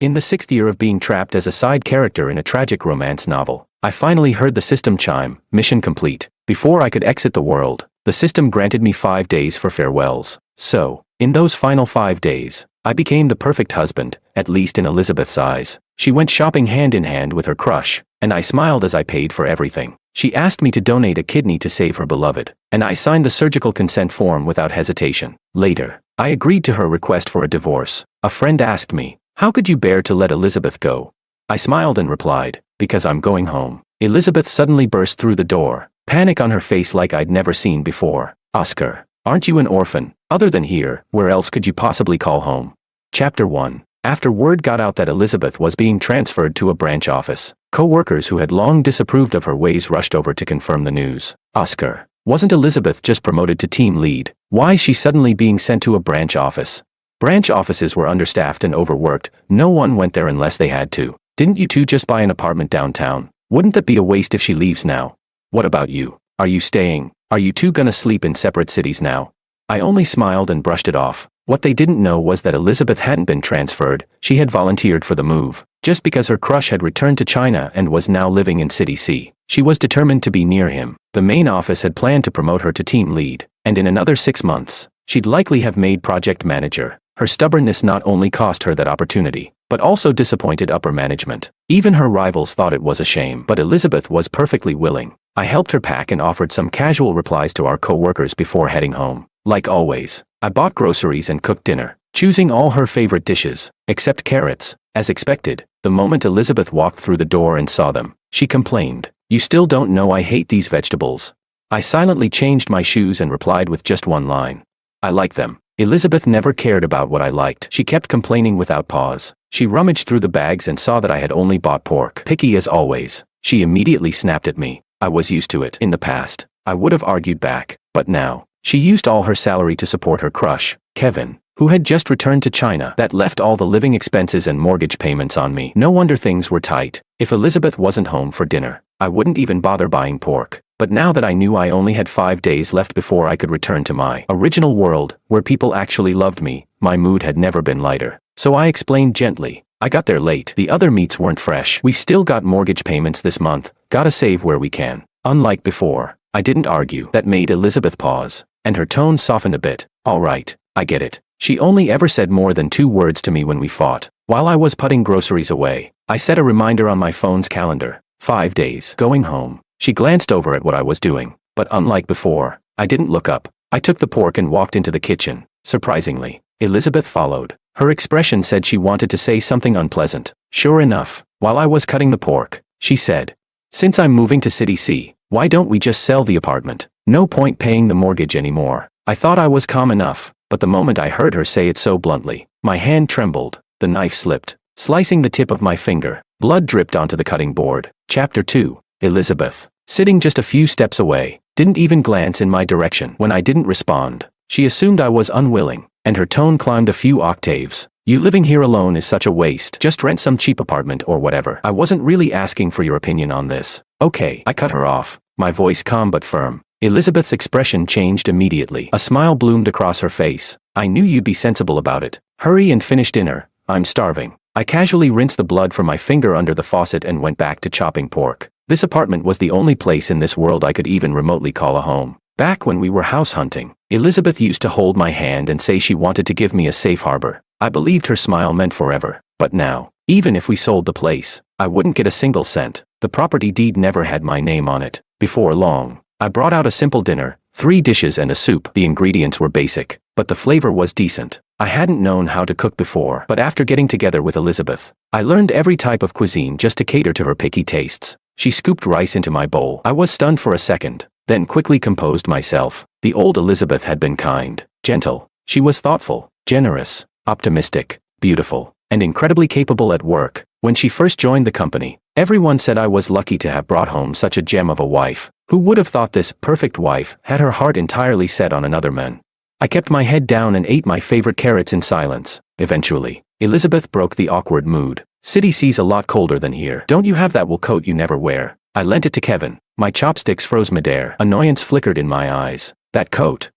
In the 6th year of being trapped as a side character in a tragic romance novel, I finally heard the system chime, mission complete. Before I could exit the world, the system granted me 5 days for farewells. So, in those final 5 days, I became the perfect husband, at least in Elizabeth's eyes. She went shopping hand in hand with her crush, and I smiled as I paid for everything. She asked me to donate a kidney to save her beloved, and I signed the surgical consent form without hesitation. Later, I agreed to her request for a divorce. A friend asked me, "How could you bear to let Elizabeth go?" I smiled and replied, "Because I'm going home." Elizabeth suddenly burst through the door, panic on her face like I'd never seen before. "Oscar, aren't you an orphan? Other than here, where else could you possibly call home?" Chapter 1. After word got out that Elizabeth was being transferred to a branch office, co-workers who had long disapproved of her ways rushed over to confirm the news. "Oscar, wasn't Elizabeth just promoted to team lead? Why is she suddenly being sent to a branch office?" Branch offices were understaffed and overworked. No one went there unless they had to. "Didn't you two just buy an apartment downtown? Wouldn't that be a waste if she leaves now? What about you? Are you staying? Are you two gonna sleep in separate cities now?" I only smiled and brushed it off. What they didn't know was that Elizabeth hadn't been transferred. She had volunteered for the move. Just because her crush had returned to China and was now living in City C, she was determined to be near him. The main office had planned to promote her to team lead, and in another 6 months, she'd likely have made project manager. Her stubbornness not only cost her that opportunity, but also disappointed upper management. Even her rivals thought it was a shame, but Elizabeth was perfectly willing. I helped her pack and offered some casual replies to our co-workers before heading home. Like always, I bought groceries and cooked dinner, choosing all her favorite dishes, except carrots. As expected, the moment Elizabeth walked through the door and saw them, she complained, "You still don't know I hate these vegetables." I silently changed my shoes and replied with just one line, "I like them." Elizabeth never cared about what I liked. She kept complaining without pause. She rummaged through the bags and saw that I had only bought pork. Picky as always, she immediately snapped at me. I was used to it. In the past, I would have argued back, but now, she used all her salary to support her crush, Kevin, who had just returned to China. That left all the living expenses and mortgage payments on me. No wonder things were tight. If Elizabeth wasn't home for dinner, I wouldn't even bother buying pork. But now that I knew I only had 5 days left before I could return to my original world, where people actually loved me, my mood had never been lighter. So I explained gently, "I got there late. The other meats weren't fresh. We still got mortgage payments this month. Gotta save where we can." Unlike before, I didn't argue. That made Elizabeth pause, and her tone softened a bit. "All right, I get it." She only ever said more than 2 words to me when we fought. While I was putting groceries away, I set a reminder on my phone's calendar. 5 days. Going home. She glanced over at what I was doing, but unlike before, I didn't look up. I took the pork and walked into the kitchen. Surprisingly, Elizabeth followed. Her expression said she wanted to say something unpleasant. Sure enough, while I was cutting the pork, she said, "Since I'm moving to City C, why don't we just sell the apartment? No point paying the mortgage anymore." I thought I was calm enough, but the moment I heard her say it so bluntly, my hand trembled. The knife slipped, slicing the tip of my finger. Blood dripped onto the cutting board. Chapter 2. Elizabeth, sitting just a few steps away, didn't even glance in my direction. When I didn't respond, she assumed I was unwilling, and her tone climbed a few octaves. "You living here alone is such a waste. Just rent some cheap apartment or whatever. I wasn't really asking for your opinion on this." "Okay." I cut her off, my voice calm but firm. Elizabeth's expression changed immediately. A smile bloomed across her face. "I knew you'd be sensible about it. Hurry and finish dinner. I'm starving." I casually rinsed the blood from my finger under the faucet and went back to chopping pork. This apartment was the only place in this world I could even remotely call a home. Back when we were house hunting, Elizabeth used to hold my hand and say she wanted to give me a safe harbor. I believed her smile meant forever. But now, even if we sold the place, I wouldn't get a single cent. The property deed never had my name on it. Before long, I brought out a simple dinner, 3 dishes and a soup. The ingredients were basic, but the flavor was decent. I hadn't known how to cook before, but after getting together with Elizabeth, I learned every type of cuisine just to cater to her picky tastes. She scooped rice into my bowl. I was stunned for a second, then quickly composed myself. The old Elizabeth had been kind, gentle. She was thoughtful, generous, optimistic, beautiful, and incredibly capable at work. When she first joined the company, everyone said I was lucky to have brought home such a gem of a wife. Who would have thought this perfect wife had her heart entirely set on another man? I kept my head down and ate my favorite carrots in silence. Eventually, Elizabeth broke the awkward mood. "City C's a lot colder than here. Don't you have that wool coat you never wear?" I lent it to Kevin. My chopsticks froze midair. Annoyance flickered in my eyes. That coat.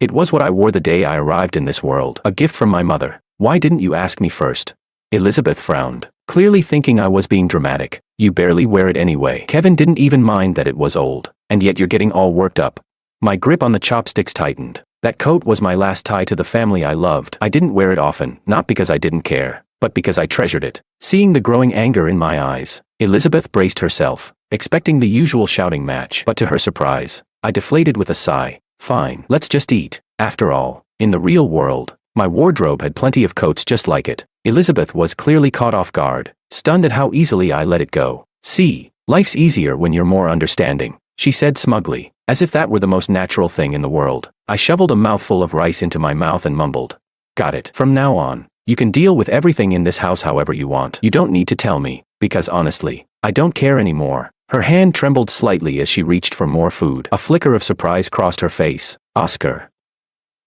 It was what I wore the day I arrived in this world. A gift from my mother. "Why didn't you ask me first?" Elizabeth frowned, clearly thinking I was being dramatic. You barely wear it anyway. Kevin didn't even mind that it was old, and yet you're getting all worked up. My grip on the chopsticks tightened. That coat was my last tie to the family I loved. I didn't wear it often, not because I didn't care, but because I treasured it. Seeing the growing anger in my eyes, Elizabeth braced herself, expecting the usual shouting match. But to her surprise, I deflated with a sigh. Fine, let's just eat. After all, in the real world, my wardrobe had plenty of coats just like it. Elizabeth was clearly caught off guard, stunned at how easily I let it go. See, life's easier when you're more understanding, she said smugly, as if that were the most natural thing in the world. I shoveled a mouthful of rice into my mouth and mumbled. Got it. From now on, you can deal with everything in this house however you want. You don't need to tell me, because honestly, I don't care anymore. Her hand trembled slightly as she reached for more food. A flicker of surprise crossed her face. Oscar.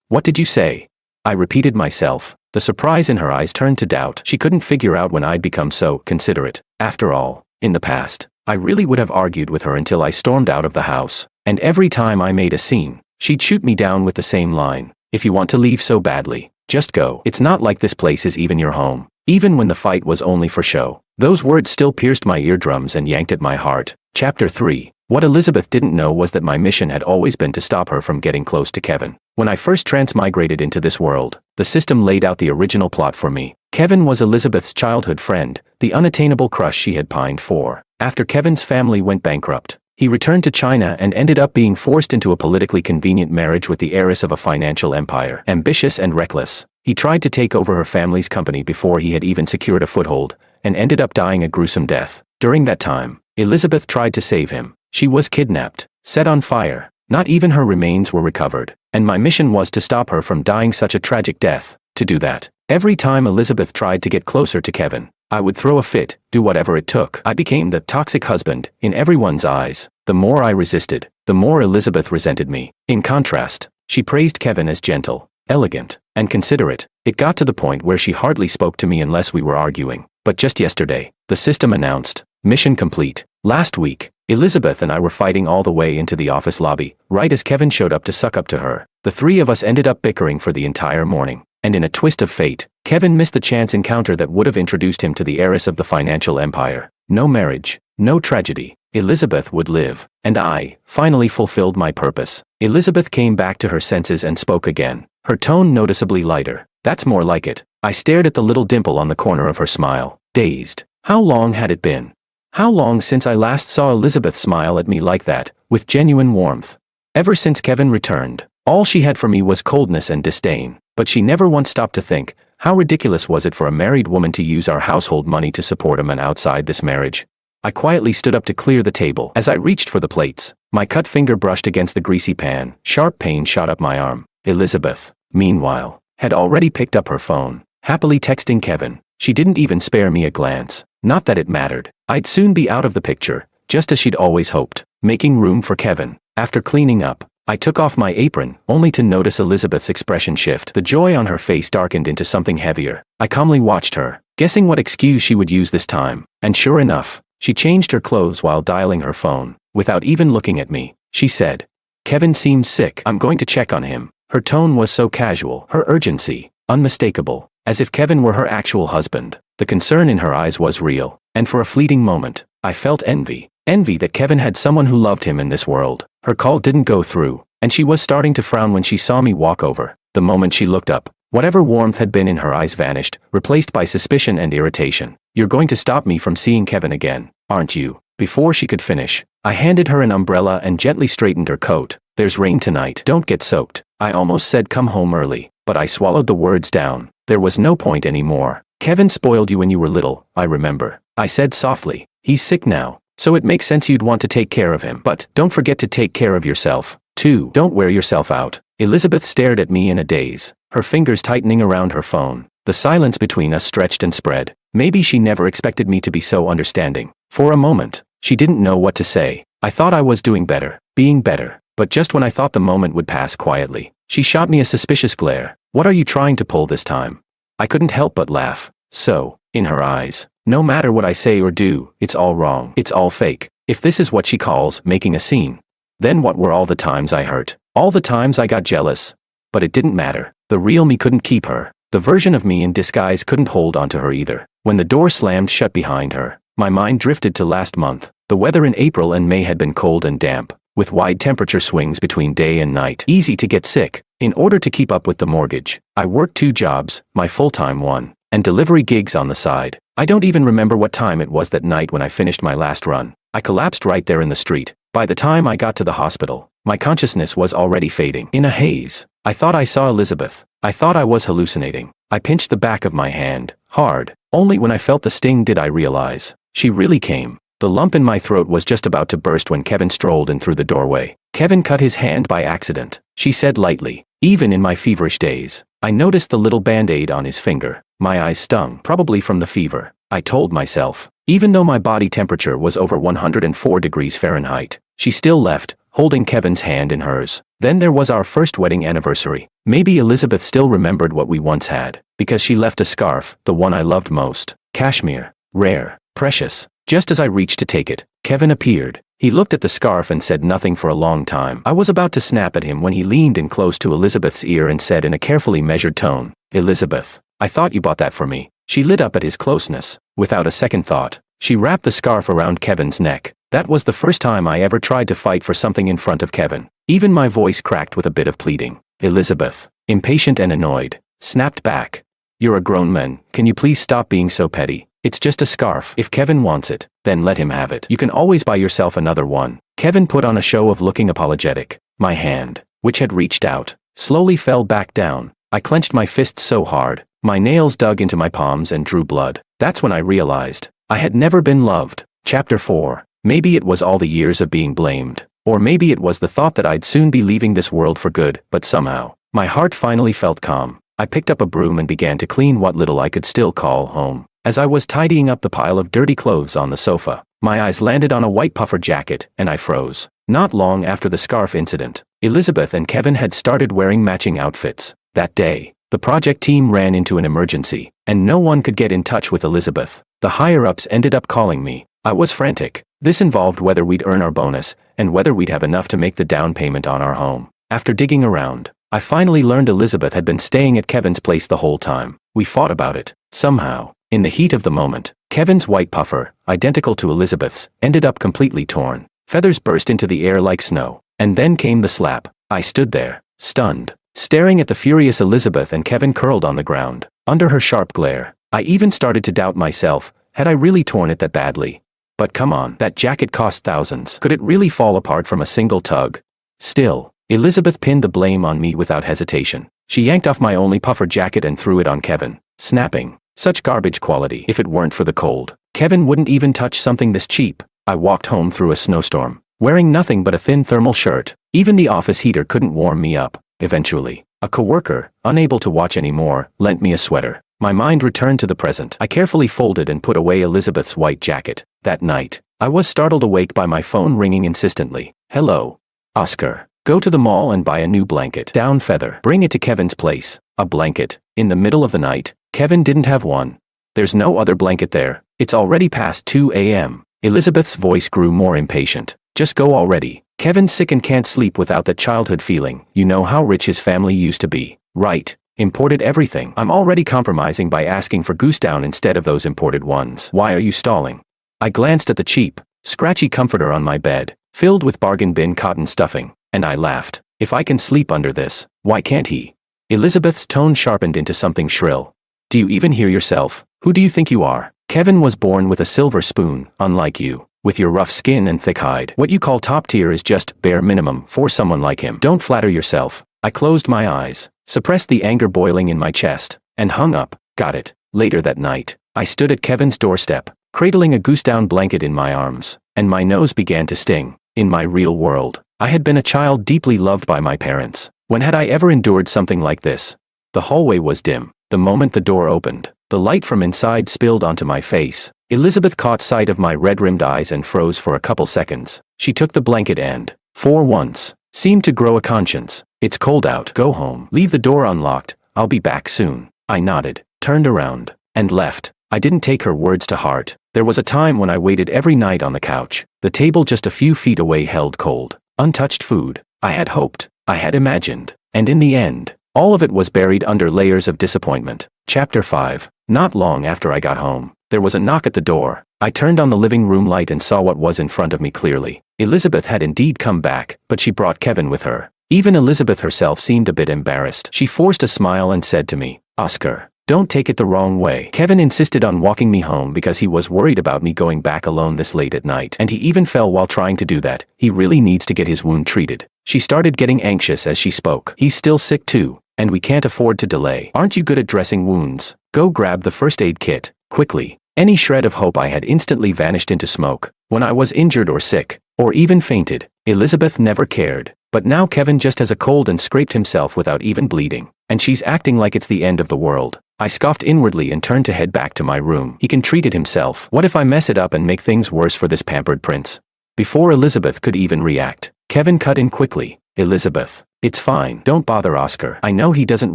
What did you say? I repeated myself. The surprise in her eyes turned to doubt. She couldn't figure out when I'd become so considerate. After all, in the past, I really would have argued with her until I stormed out of the house. And every time I made a scene, she'd shoot me down with the same line. If you want to leave so badly, just go. It's not like this place is even your home. Even when the fight was only for show. Those words still pierced my eardrums and yanked at my heart. Chapter 3. What Elizabeth didn't know was that my mission had always been to stop her from getting close to Kevin. When I first transmigrated into this world, the system laid out the original plot for me. Kevin was Elizabeth's childhood friend, the unattainable crush she had pined for. After Kevin's family went bankrupt, he returned to China and ended up being forced into a politically convenient marriage with the heiress of a financial empire. Ambitious and reckless, he tried to take over her family's company before he had even secured a foothold, and ended up dying a gruesome death. During that time, Elizabeth tried to save him. She was kidnapped, set on fire. Not even her remains were recovered, and my mission was to stop her from dying such a tragic death. To do that, every time Elizabeth tried to get closer to Kevin, I would throw a fit, do whatever it took. I became the toxic husband in everyone's eyes. The more I resisted, the more Elizabeth resented me. In contrast, she praised Kevin as gentle, elegant, and considerate. It got to the point where she hardly spoke to me unless we were arguing. But just yesterday, the system announced, mission complete. Last week, Elizabeth and I were fighting all the way into the office lobby, right as Kevin showed up to suck up to her. The three of us ended up bickering for the entire morning. And in a twist of fate, Kevin missed the chance encounter that would have introduced him to the heiress of the financial empire. No marriage, no tragedy. Elizabeth would live, and I, finally fulfilled my purpose. Elizabeth came back to her senses and spoke again, her tone noticeably lighter. That's more like it. I stared at the little dimple on the corner of her smile, dazed. How long had it been? How long since I last saw Elizabeth smile at me like that, with genuine warmth? Ever since Kevin returned, all she had for me was coldness and disdain. But she never once stopped to think, how ridiculous was it for a married woman to use our household money to support a man outside this marriage? I quietly stood up to clear the table. As I reached for the plates, my cut finger brushed against the greasy pan. Sharp pain shot up my arm. Elizabeth, meanwhile, had already picked up her phone, happily texting Kevin. She didn't even spare me a glance. Not that it mattered. I'd soon be out of the picture, just as she'd always hoped, making room for Kevin. After cleaning up, I took off my apron, only to notice Elizabeth's expression shift. The joy on her face darkened into something heavier. I calmly watched her, guessing what excuse she would use this time. And sure enough, she changed her clothes while dialing her phone. Without even looking at me, she said, Kevin seems sick. I'm going to check on him. Her tone was so casual, her urgency, unmistakable, as if Kevin were her actual husband. The concern in her eyes was real, and for a fleeting moment, I felt envy. Envy that Kevin had someone who loved him in this world. Her call didn't go through, and she was starting to frown when she saw me walk over. The moment she looked up, whatever warmth had been in her eyes vanished, replaced by suspicion and irritation. You're going to stop me from seeing Kevin again, aren't you? Before she could finish, I handed her an umbrella and gently straightened her coat. There's rain tonight. Don't get soaked. I almost said come home early, but I swallowed the words down. There was no point anymore. Kevin spoiled you when you were little, I remember. I said softly. He's sick now, so it makes sense you'd want to take care of him. But don't forget to take care of yourself, too. Don't wear yourself out. Elizabeth stared at me in a daze, her fingers tightening around her phone. The silence between us stretched and spread. Maybe she never expected me to be so understanding. For a moment, she didn't know what to say. I thought I was doing better, being better. But just when I thought the moment would pass quietly, she shot me a suspicious glare. What are you trying to pull this time? I couldn't help but laugh. So, in her eyes, no matter what I say or do, it's all wrong. It's all fake. If this is what she calls making a scene, then what were all the times I hurt? All the times I got jealous? But it didn't matter. The real me couldn't keep her. The version of me in disguise couldn't hold onto her either. When the door slammed shut behind her, my mind drifted to last month. The weather in April and May had been cold and damp, with wide temperature swings between day and night. Easy to get sick. In order to keep up with the mortgage, I worked 2 jobs, my full-time one, and delivery gigs on the side. I don't even remember what time it was that night when I finished my last run. I collapsed right there in the street. By the time I got to the hospital, my consciousness was already fading. In a haze, I thought I saw Elizabeth. I thought I was hallucinating. I pinched the back of my hand, hard. Only when I felt the sting did I realize. She really came. The lump in my throat was just about to burst when Kevin strolled in through the doorway. Kevin cut his hand by accident, she said lightly. Even in my feverish days, I noticed the little band-aid on his finger. My eyes stung, probably from the fever, I told myself. Even though my body temperature was over 104 degrees Fahrenheit, she still left, holding Kevin's hand in hers. Then there was our first wedding anniversary. Maybe Elizabeth still remembered what we once had, because she left a scarf, the one I loved most. Cashmere. Rare. Precious. Just as I reached to take it, Kevin appeared. He looked at the scarf and said nothing for a long time. I was about to snap at him when he leaned in close to Elizabeth's ear and said in a carefully measured tone, "Elizabeth, I thought you bought that for me." She lit up at his closeness. Without a second thought, she wrapped the scarf around Kevin's neck. That was the first time I ever tried to fight for something in front of Kevin. Even my voice cracked with a bit of pleading. Elizabeth, impatient and annoyed, snapped back. "You're a grown man, can you please stop being so petty? It's just a scarf. If Kevin wants it, then let him have it. You can always buy yourself another one." Kevin put on a show of looking apologetic. My hand, which had reached out, slowly fell back down. I clenched my fists so hard, my nails dug into my palms and drew blood. That's when I realized I had never been loved. Chapter 4. Maybe it was all the years of being blamed. Or maybe it was the thought that I'd soon be leaving this world for good, but somehow, my heart finally felt calm. I picked up a broom and began to clean what little I could still call home. As I was tidying up the pile of dirty clothes on the sofa, my eyes landed on a white puffer jacket, and I froze. Not long after the scarf incident, Elizabeth and Kevin had started wearing matching outfits. That day, the project team ran into an emergency, and no one could get in touch with Elizabeth. The higher-ups ended up calling me. I was frantic. This involved whether we'd earn our bonus, and whether we'd have enough to make the down payment on our home. After digging around, I finally learned Elizabeth had been staying at Kevin's place the whole time. We fought about it. Somehow, in the heat of the moment, Kevin's white puffer, identical to Elizabeth's, ended up completely torn. Feathers burst into the air like snow. And then came the slap. I stood there, stunned, staring at the furious Elizabeth and Kevin curled on the ground. Under her sharp glare, I even started to doubt myself. Had I really torn it that badly? But come on, that jacket cost thousands. Could it really fall apart from a single tug? Still, Elizabeth pinned the blame on me without hesitation. She yanked off my only puffer jacket and threw it on Kevin, snapping. Such garbage quality. If it weren't for the cold, Kevin wouldn't even touch something this cheap. I walked home through a snowstorm, wearing nothing but a thin thermal shirt. Even the office heater couldn't warm me up. Eventually, a coworker, unable to watch anymore, lent me a sweater. My mind returned to the present. I carefully folded and put away Elizabeth's white jacket. That night, I was startled awake by my phone ringing insistently. "Hello, Oscar. Go to the mall and buy a new blanket. Down feather. Bring it to Kevin's place." A blanket? In the middle of the night? Kevin didn't have one. "There's no other blanket there. It's already past 2 a.m. Elizabeth's voice grew more impatient. "Just go already. Kevin's sick and can't sleep without that childhood feeling. You know how rich his family used to be, right? Imported everything. I'm already compromising by asking for goose down instead of those imported ones. Why are you stalling?" I glanced at the cheap, scratchy comforter on my bed, filled with bargain bin cotton stuffing, and I laughed. If I can sleep under this, why can't he? Elizabeth's tone sharpened into something shrill. "Do you even hear yourself? Who do you think you are? Kevin was born with a silver spoon, unlike you, with your rough skin and thick hide. What you call top tier is just bare minimum for someone like him. Don't flatter yourself." I closed my eyes, suppressed the anger boiling in my chest, and hung up. Got it. Later that night, I stood at Kevin's doorstep, cradling a goose-down blanket in my arms, and my nose began to sting. In my real world, I had been a child deeply loved by my parents. When had I ever endured something like this? The hallway was dim. The moment the door opened, the light from inside spilled onto my face. Elizabeth caught sight of my red-rimmed eyes and froze for a couple seconds. She took the blanket and, for once, seemed to grow a conscience. "It's cold out. Go home. Leave the door unlocked. I'll be back soon." I nodded, turned around, and left. I didn't take her words to heart. There was a time when I waited every night on the couch. The table just a few feet away held cold, untouched food. I had hoped, I had imagined, and in the end, All of it was buried under layers of disappointment. Chapter 5. Not long after I got home, there was a knock at the door. I turned on the living room light and saw what was in front of me clearly. Elizabeth had indeed come back, but she brought Kevin with her. Even Elizabeth herself seemed a bit embarrassed. She forced a smile and said to me, "Oscar, don't take it the wrong way." Kevin insisted on walking me home because he was worried about me going back alone this late at night. And he even fell while trying to do that. He really needs to get his wound treated. She started getting anxious as she spoke. "He's still sick too, and we can't afford to delay. Aren't you good at dressing wounds? Go grab the first aid kit, quickly." Any shred of hope I had instantly vanished into smoke. When I was injured or sick, or even fainted, Elizabeth never cared. But now Kevin just has a cold and scraped himself without even bleeding. And she's acting like it's the end of the world. I scoffed inwardly and turned to head back to my room. He can treat it himself. What if I mess it up and make things worse for this pampered prince? Before Elizabeth could even react, Kevin cut in quickly. "Elizabeth, it's fine. Don't bother Oscar. I know he doesn't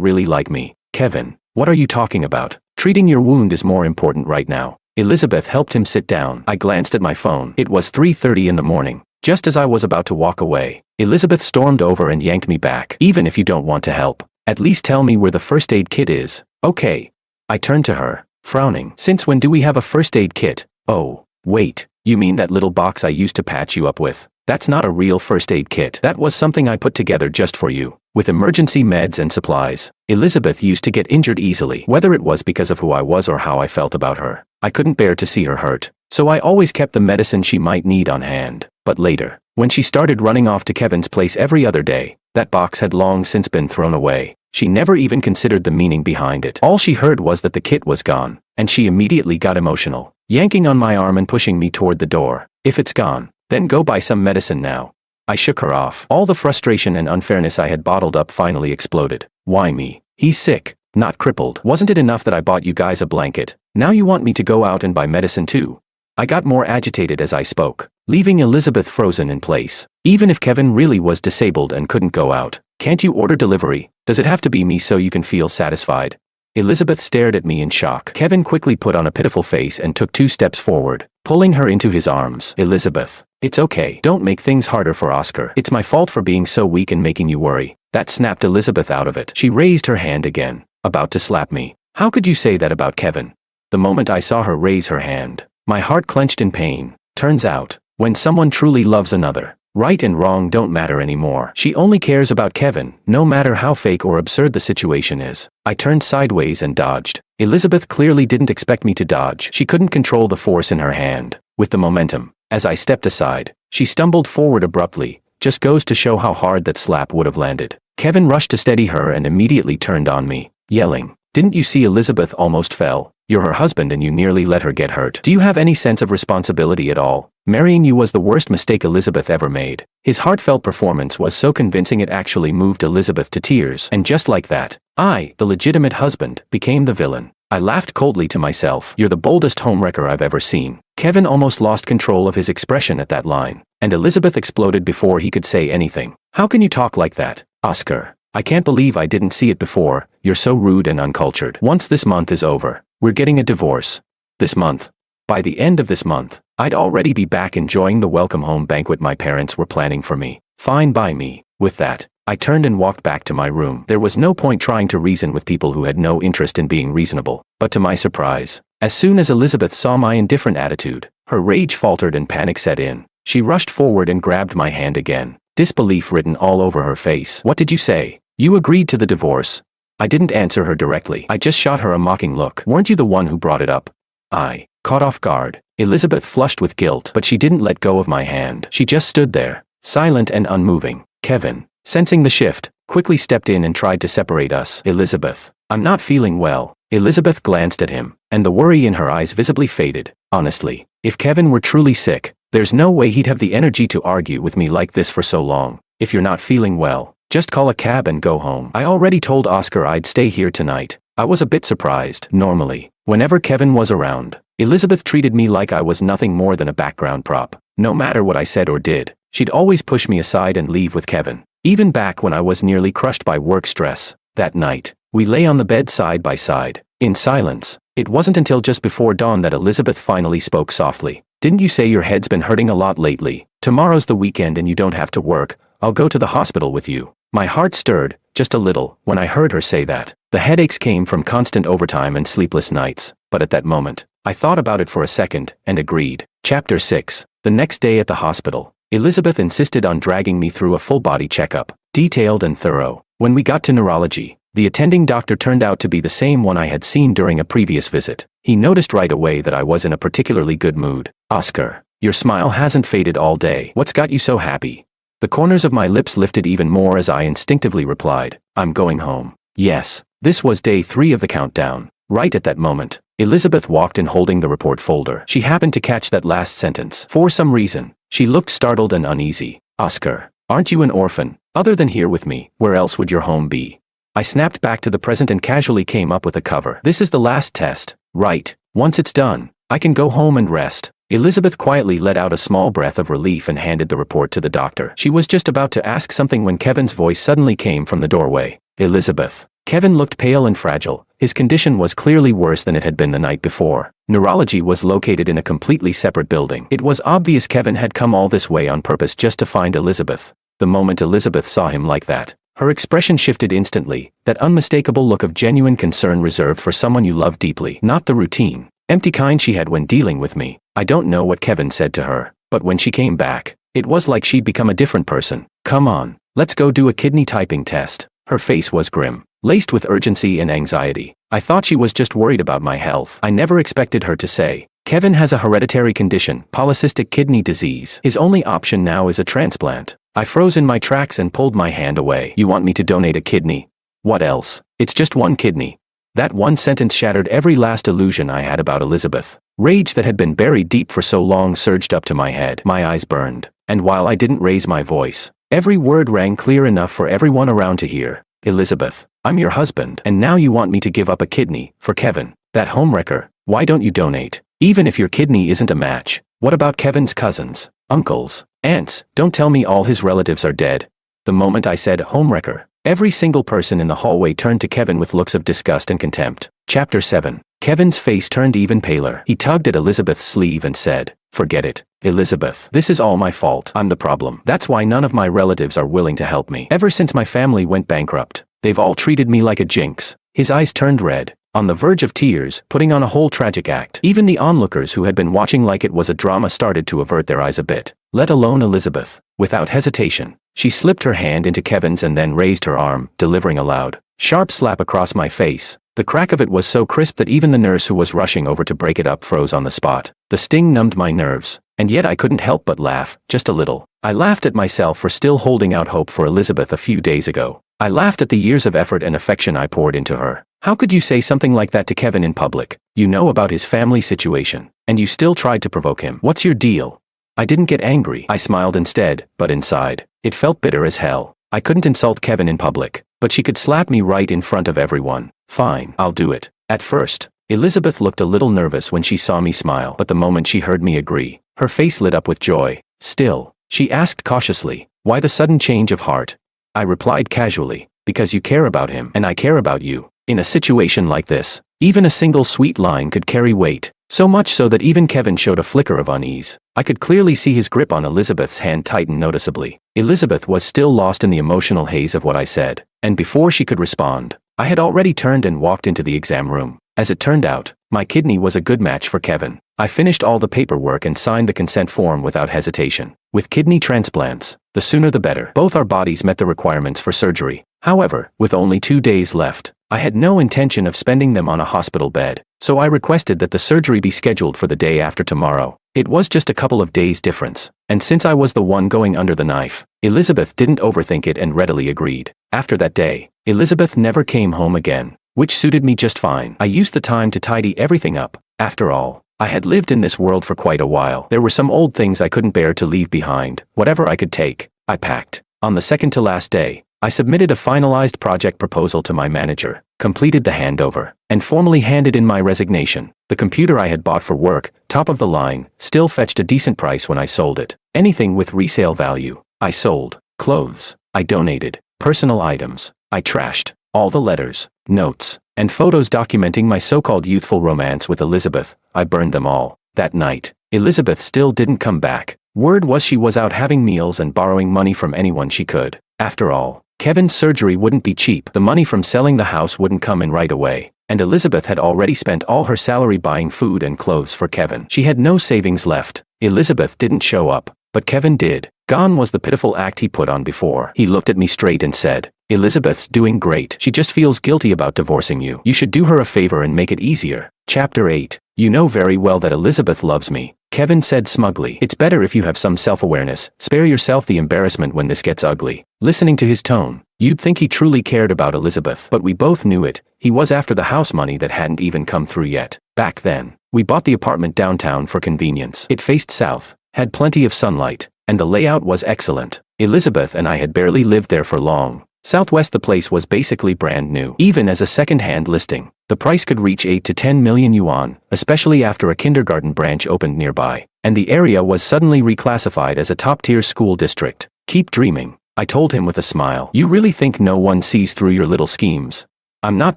really like me." "Kevin, what are you talking about? Treating your wound is more important right now." Elizabeth helped him sit down. I glanced at my phone. It was 3:30 in the morning. Just as I was about to walk away, Elizabeth stormed over and yanked me back. "Even if you don't want to help, at least tell me where the first aid kit is." "Okay." I turned to her, frowning. "Since when do we have a first aid kit?" "Oh, wait, you mean that little box I used to patch you up with? That's not a real first aid kit. That was something I put together just for you, with emergency meds and supplies." Elizabeth used to get injured easily. Whether it was because of who I was or how I felt about her, I couldn't bear to see her hurt. So I always kept the medicine she might need on hand. But later, when she started running off to Kevin's place every other day, that box had long since been thrown away. She never even considered the meaning behind it. All she heard was that the kit was gone, and she immediately got emotional, yanking on my arm and pushing me toward the door. "If it's gone, then go buy some medicine now." I shook her off. All the frustration and unfairness I had bottled up finally exploded. "Why me? He's sick, not crippled. Wasn't it enough that I bought you guys a blanket? Now you want me to go out and buy medicine too?" I got more agitated as I spoke, leaving Elizabeth frozen in place. "Even if Kevin really was disabled and couldn't go out, can't you order delivery? Does it have to be me so you can feel satisfied?" Elizabeth stared at me in shock. Kevin quickly put on a pitiful face and took 2 steps forward, pulling her into his arms. "Elizabeth, it's okay. Don't make things harder for Oscar. It's my fault for being so weak and making you worry." That snapped Elizabeth out of it. She raised her hand again, about to slap me. "How could you say that about Kevin?" The moment I saw her raise her hand, my heart clenched in pain. Turns out, when someone truly loves another, right and wrong don't matter anymore. She only cares about Kevin, no matter how fake or absurd the situation is. I turned sideways and dodged. Elizabeth clearly didn't expect me to dodge. She couldn't control the force in her hand. With the momentum, as I stepped aside, she stumbled forward abruptly. Just goes to show how hard that slap would have landed. Kevin rushed to steady her and immediately turned on me, yelling, "Didn't you see Elizabeth almost fell? You're her husband and you nearly let her get hurt. Do you have any sense of responsibility at all? Marrying you was the worst mistake Elizabeth ever made." His heartfelt performance was so convincing it actually moved Elizabeth to tears. And just like that, I, the legitimate husband, became the villain. I laughed coldly to myself. "You're the boldest homewrecker I've ever seen." Kevin almost lost control of his expression at that line, and Elizabeth exploded before he could say anything. "How can you talk like that, Oscar? I can't believe I didn't see it before. You're so rude and uncultured. Once this month is over, we're getting a divorce." This month. By the end of this month, I'd already be back enjoying the welcome home banquet my parents were planning for me. Fine by me. With that, I turned and walked back to my room. There was no point trying to reason with people who had no interest in being reasonable. But to my surprise, as soon as Elizabeth saw my indifferent attitude, her rage faltered and panic set in. She rushed forward and grabbed my hand again, disbelief written all over her face. "What did you say? You agreed to the divorce?" I didn't answer her directly. I just shot her a mocking look. "Weren't you the one who brought it up?" I, caught off guard. Elizabeth flushed with guilt, but she didn't let go of my hand. She just stood there, silent and unmoving. Kevin, sensing the shift, quickly stepped in and tried to separate us. "Elizabeth, I'm not feeling well." Elizabeth glanced at him, and the worry in her eyes visibly faded. Honestly, if Kevin were truly sick, there's no way he'd have the energy to argue with me like this for so long. "If you're not feeling well, just call a cab and go home." I already told Oscar I'd stay here tonight. I was a bit surprised. Normally, whenever Kevin was around, Elizabeth treated me like I was nothing more than a background prop. No matter what I said or did, she'd always push me aside and leave with Kevin. Even back when I was nearly crushed by work stress. That night, we lay on the bed side by side, in silence. It wasn't until just before dawn that Elizabeth finally spoke softly. Didn't you say your head's been hurting a lot lately? Tomorrow's the weekend and you don't have to work. I'll go to the hospital with you. My heart stirred, just a little, when I heard her say that. The headaches came from constant overtime and sleepless nights, but at that moment, I thought about it for a second, and agreed. Chapter 6. The next day at the hospital, Elizabeth insisted on dragging me through a full-body checkup, detailed and thorough. When we got to neurology, the attending doctor turned out to be the same one I had seen during a previous visit. He noticed right away that I was in a particularly good mood. "Oscar, your smile hasn't faded all day. What's got you so happy?" The corners of my lips lifted even more as I instinctively replied, "I'm going home." Yes, this was day 3 of the countdown. Right at that moment, Elizabeth walked in holding the report folder. She happened to catch that last sentence. For some reason, she looked startled and uneasy. "Oscar, aren't you an orphan? Other than here with me, where else would your home be?" I snapped back to the present and casually came up with a cover. "This is the last test, right? Once it's done, I can go home and rest." Elizabeth quietly let out a small breath of relief and handed the report to the doctor. She was just about to ask something when Kevin's voice suddenly came from the doorway. "Elizabeth." Kevin looked pale and fragile. His condition was clearly worse than it had been the night before. Neurology was located in a completely separate building. It was obvious Kevin had come all this way on purpose just to find Elizabeth. The moment Elizabeth saw him like that, her expression shifted instantly, that unmistakable look of genuine concern reserved for someone you love deeply, not the routine, empty kind she had when dealing with me. I don't know what Kevin said to her, but when she came back, it was like she'd become a different person. "Come on, let's go do a kidney typing test." Her face was grim, laced with urgency and anxiety. I thought she was just worried about my health. I never expected her to say, "Kevin has a hereditary condition, polycystic kidney disease. His only option now is a transplant." I froze in my tracks and pulled my hand away. "You want me to donate a kidney? What else? It's just one kidney." That one sentence shattered every last illusion I had about Elizabeth. Rage that had been buried deep for so long surged up to my head. My eyes burned, and while I didn't raise my voice, every word rang clear enough for everyone around to hear. "Elizabeth, I'm your husband, and now you want me to give up a kidney for Kevin, that homewrecker. Why don't you donate? Even if your kidney isn't a match, what about Kevin's cousins, uncles, aunts? Don't tell me all his relatives are dead." The moment I said homewrecker, every single person in the hallway turned to Kevin with looks of disgust and contempt. Chapter 7. Kevin's face turned even paler. He tugged at Elizabeth's sleeve and said, "Forget it, Elizabeth. This is all my fault. I'm the problem. That's why none of my relatives are willing to help me. Ever since my family went bankrupt, they've all treated me like a jinx." His eyes turned red, on the verge of tears, putting on a whole tragic act. Even the onlookers who had been watching like it was a drama started to avert their eyes a bit, let alone Elizabeth. Without hesitation, she slipped her hand into Kevin's and then raised her arm, delivering a loud, sharp slap across my face. The crack of it was so crisp that even the nurse who was rushing over to break it up froze on the spot. The sting numbed my nerves, and yet I couldn't help but laugh, just a little. I laughed at myself for still holding out hope for Elizabeth a few days ago. I laughed at the years of effort and affection I poured into her. How could you say something like that to Kevin in public? You know about his family situation, and you still tried to provoke him. What's your deal? I didn't get angry. I smiled instead, but inside, it felt bitter as hell. I couldn't insult Kevin in public, but she could slap me right in front of everyone. Fine, I'll do it. At first, Elizabeth looked a little nervous when she saw me smile, but the moment she heard me agree, her face lit up with joy. "Still," she asked cautiously, "why the sudden change of heart?" I replied casually, "Because you care about him, and I care about you." In a situation like this, even a single sweet line could carry weight, so much so that even Kevin showed a flicker of unease. I could clearly see his grip on Elizabeth's hand tighten noticeably. Elizabeth was still lost in the emotional haze of what I said, and before she could respond, I had already turned and walked into the exam room. As it turned out, my kidney was a good match for Kevin. I finished all the paperwork and signed the consent form without hesitation. With kidney transplants, the sooner the better. Both our bodies met the requirements for surgery. However, with only 2 days left, I had no intention of spending them on a hospital bed, so I requested that the surgery be scheduled for the day after tomorrow. It was just a couple of days difference, and since I was the one going under the knife, Elizabeth didn't overthink it and readily agreed. After that day, Elizabeth never came home again, which suited me just fine. I used the time to tidy everything up. After all, I had lived in this world for quite a while. There were some old things I couldn't bear to leave behind. Whatever I could take, I packed. On the second to last day, I submitted a finalized project proposal to my manager, completed the handover, and formally handed in my resignation. The computer I had bought for work, top of the line, still fetched a decent price when I sold it. Anything with resale value, I sold. Clothes, I donated. Personal items, I trashed. All the letters, notes, and photos documenting my so-called youthful romance with Elizabeth, I burned them all. That night, Elizabeth still didn't come back. Word was she was out having meals and borrowing money from anyone she could. After all, Kevin's surgery wouldn't be cheap. The money from selling the house wouldn't come in right away. And Elizabeth had already spent all her salary buying food and clothes for Kevin. She had no savings left. Elizabeth didn't show up, but Kevin did. Gone was the pitiful act he put on before. He looked at me straight and said, "Elizabeth's doing great. She just feels guilty about divorcing you. You should do her a favor and make it easier." Chapter 8. "You know very well that Elizabeth loves me," Kevin said smugly. "It's better if you have some self-awareness. Spare yourself the embarrassment when this gets ugly." Listening to his tone, you'd think he truly cared about Elizabeth, but we both knew it. He was after the house money that hadn't even come through yet. Back then, we bought the apartment downtown for convenience. It faced south, had plenty of sunlight, and the layout was excellent. Elizabeth and I had barely lived there for long. Southwest, the place was basically brand new. Even as a second-hand listing, the price could reach 8 to 10 million yuan, especially after a kindergarten branch opened nearby, and the area was suddenly reclassified as a top-tier school district. "Keep dreaming," I told him with a smile. "You really think no one sees through your little schemes? I'm not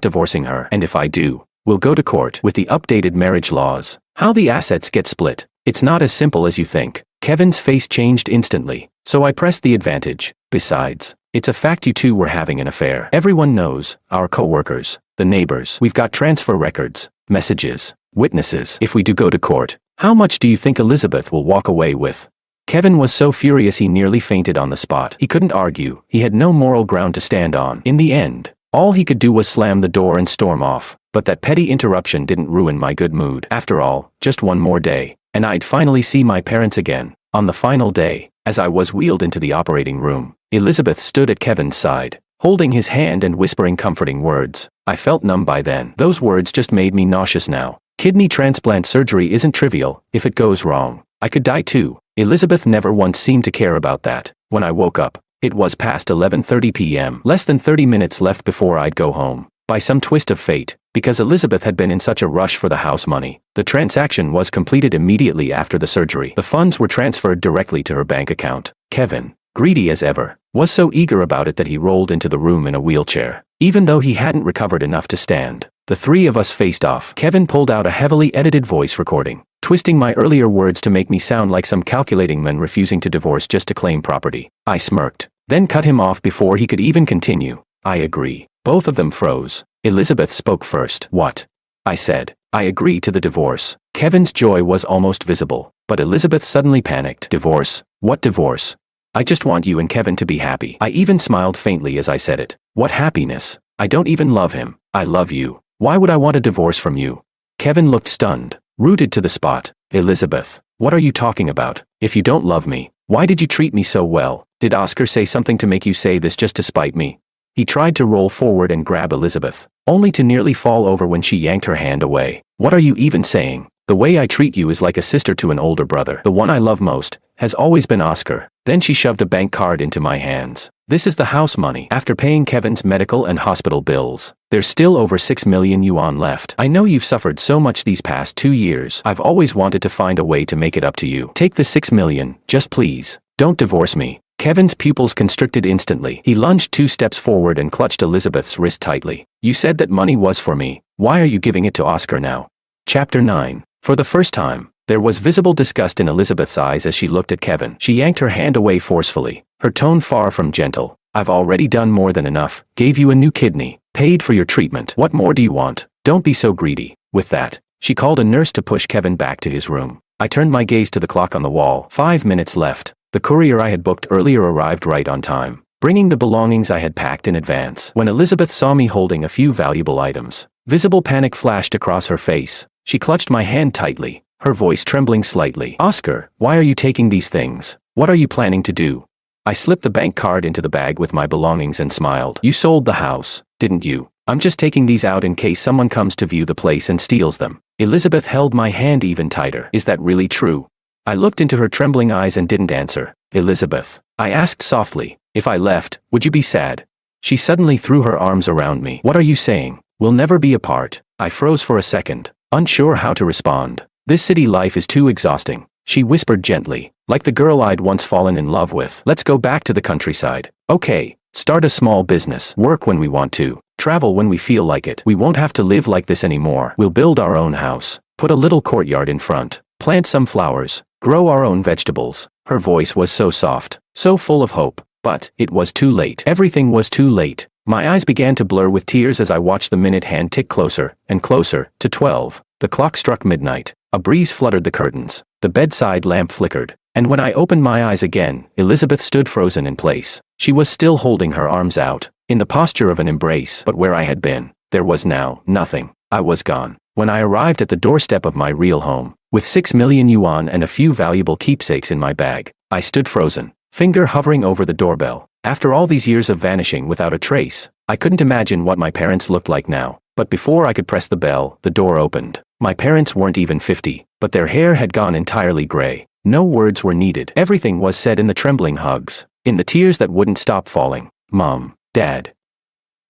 divorcing her, and if I do, we'll go to court with the updated marriage laws. How the assets get split, it's not as simple as you think." Kevin's face changed instantly, so I pressed the advantage. "Besides, it's a fact you two were having an affair. Everyone knows, our co-workers, the neighbors. We've got transfer records, messages, witnesses. If we do go to court, how much do you think Elizabeth will walk away with?" Kevin was so furious he nearly fainted on the spot. He couldn't argue. He had no moral ground to stand on. In the end, all he could do was slam the door and storm off. But that petty interruption didn't ruin my good mood. After all, just one more day, and I'd finally see my parents again. On the final day, as I was wheeled into the operating room, Elizabeth stood at Kevin's side, holding his hand and whispering comforting words. I felt numb by then. Those words just made me nauseous now. Kidney transplant surgery isn't trivial. If it goes wrong, I could die too. Elizabeth never once seemed to care about that. When I woke up, it was past 11:30 p.m. Less than 30 minutes left before I'd go home. By some twist of fate, because Elizabeth had been in such a rush for the house money, the transaction was completed immediately after the surgery. The funds were transferred directly to her bank account. Kevin, greedy as ever, was so eager about it that he rolled into the room in a wheelchair, even though he hadn't recovered enough to stand. The three of us faced off. Kevin pulled out a heavily edited voice recording, twisting my earlier words to make me sound like some calculating man refusing to divorce just to claim property. I smirked, then cut him off before he could even continue. "I agree." Both of them froze. Elizabeth spoke first. "What?" I said. "I agree to the divorce." Kevin's joy was almost visible, but Elizabeth suddenly panicked. "Divorce? What divorce? I just want you and Kevin to be happy." I even smiled faintly as I said it. "What happiness? I don't even love him. I love you. Why would I want a divorce from you?" Kevin looked stunned, rooted to the spot. "Elizabeth, what are you talking about? If you don't love me, why did you treat me so well? Did Oscar say something to make you say this just to spite me?" He tried to roll forward and grab Elizabeth, only to nearly fall over when she yanked her hand away. "What are you even saying? The way I treat you is like a sister to an older brother. The one I love most has always been Oscar." Then she shoved a bank card into my hands. "This is the house money. After paying Kevin's medical and hospital bills, there's still over 6 million yuan left. I know you've suffered so much these past 2 years. I've always wanted to find a way to make it up to you. Take the 6 million, just please. Don't divorce me." Kevin's pupils constricted instantly. He lunged 2 steps forward and clutched Elizabeth's wrist tightly. "You said that money was for me. Why are you giving it to Oscar now?" Chapter 9. For the first time, there was visible disgust in Elizabeth's eyes as she looked at Kevin. She yanked her hand away forcefully, her tone far from gentle. "I've already done more than enough. Gave you a new kidney, paid for your treatment. What more do you want? Don't be so greedy." With that, she called a nurse to push Kevin back to his room. I turned my gaze to the clock on the wall. 5 minutes left. The courier I had booked earlier arrived right on time, bringing the belongings I had packed in advance. When Elizabeth saw me holding a few valuable items, visible panic flashed across her face. She clutched my hand tightly, her voice trembling slightly. "Oscar, why are you taking these things? What are you planning to do?" I slipped the bank card into the bag with my belongings and smiled. "You sold the house, didn't you? I'm just taking these out in case someone comes to view the place and steals them." Elizabeth held my hand even tighter. "Is that really true?" I looked into her trembling eyes and didn't answer. "Elizabeth," I asked softly, "if I left, would you be sad?" She suddenly threw her arms around me. "What are you saying? We'll never be apart." I froze for a second, unsure how to respond. "This city life is too exhausting," she whispered gently, like the girl I'd once fallen in love with. "Let's go back to the countryside. Okay, start a small business, work when we want to, travel when we feel like it. We won't have to live like this anymore. We'll build our own house, put a little courtyard in front, plant some flowers, grow our own vegetables. Her voice was so soft, so full of hope, but it was too late. Everything was too late. My eyes began to blur with tears as I watched the minute hand tick closer and closer to 12. The clock struck midnight. A breeze fluttered the curtains. The bedside lamp flickered. And when I opened my eyes again, Elizabeth stood frozen in place. She was still holding her arms out, in the posture of an embrace, but where I had been, there was now nothing. I was gone. When I arrived at the doorstep of my real home, with 6 million yuan and a few valuable keepsakes in my bag, I stood frozen, finger hovering over the doorbell. After all these years of vanishing without a trace, I couldn't imagine what my parents looked like now. But before I could press the bell, the door opened. My parents weren't even 50, but their hair had gone entirely gray. No words were needed. Everything was said in the trembling hugs, in the tears that wouldn't stop falling. Mom, Dad,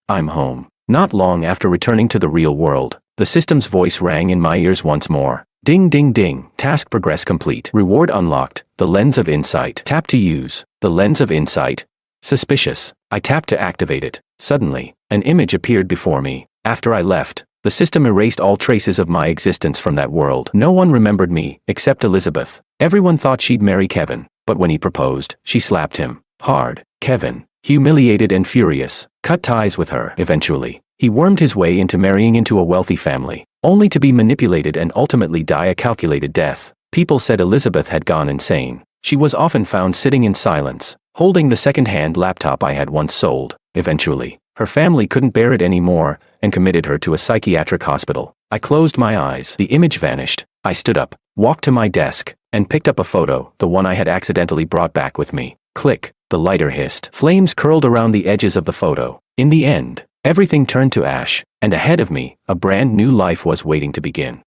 I'm home. Not long after returning to the real world, the system's voice rang in my ears once more. Ding ding ding, task progress complete. Reward unlocked, the lens of insight. Tap to use, the lens of insight. Suspicious. I tapped to activate it. Suddenly, an image appeared before me. After I left, the system erased all traces of my existence from that world. No one remembered me, except Elizabeth. Everyone thought she'd marry Kevin, but when he proposed, she slapped him hard. Kevin, humiliated and furious, cut ties with her. Eventually, he wormed his way into marrying into a wealthy family, only to be manipulated and ultimately die a calculated death. People said Elizabeth had gone insane. She was often found sitting in silence, holding the second-hand laptop I had once sold. Eventually, her family couldn't bear it anymore and committed her to a psychiatric hospital. I closed my eyes. The image vanished. I stood up, walked to my desk, and picked up a photo, the one I had accidentally brought back with me. Click. The lighter hissed. Flames curled around the edges of the photo. In the end, everything turned to ash, and ahead of me, a brand new life was waiting to begin.